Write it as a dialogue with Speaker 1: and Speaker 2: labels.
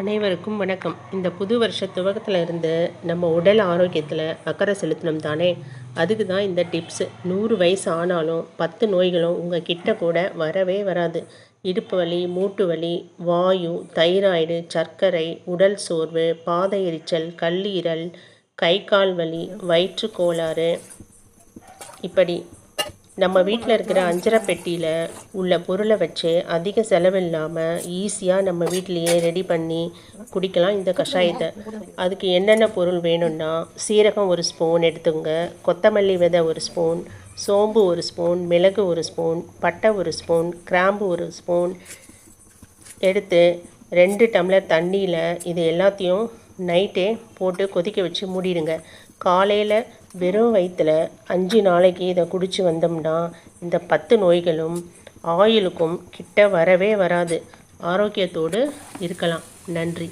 Speaker 1: அனைவருக்கும் வணக்கம். இந்த புது வருஷ துவக்கத்தில் இருந்து நம்ம உடல் ஆரோக்கியத்தில் அக்கறை செலுத்தணும் தானே. அதுக்கு தான் இந்த டிப்ஸு. 100 வயசு ஆனாலும் 10 நோய்களும் உங்கள் கிட்ட கூட வரவே வராது. இடுப்பு வலி, மூட்டு வலி, வாயு, தைராய்டு, சர்க்கரை, உடல் சோர்வு, பாத எரிச்சல், கல்லீரல், கை கால் வலி, வயிற்று கோளாறு, இப்படி நம்ம வீட்டில் இருக்கிற அஞ்சரை பெட்டியில் உள்ள பொருளை வச்சு அதிக செலவில்லாமல் ஈஸியாக நம்ம வீட்டிலையே ரெடி பண்ணி குடிக்கலாம் இந்த கஷாயத்தை. அதுக்கு என்னென்ன பொருள் வேணும்னா, சீரகம் 1 ஸ்பூன் எடுத்துங்க, கொத்தமல்லி விதை 1 ஸ்பூன், சோம்பு 1 ஸ்பூன், மிளகு 1 ஸ்பூன், பட்டை 1 ஸ்பூன், கிராம்பு 1 ஸ்பூன் எடுத்து 2 டம்ளர் தண்ணியில் இது எல்லாத்தையும் நைட்டே போட்டு கொதிக்க வச்சு மூடிடுங்க. காலையில் வெறும் வயிற்றில் 5 நாளைக்கு இதை குடித்து வந்தோம்னா இந்த 10 நோய்களும் ஆயுளுக்கும் கிட்ட வரவே வராது. ஆரோக்கியத்தோடு இருக்கலாம். நன்றி.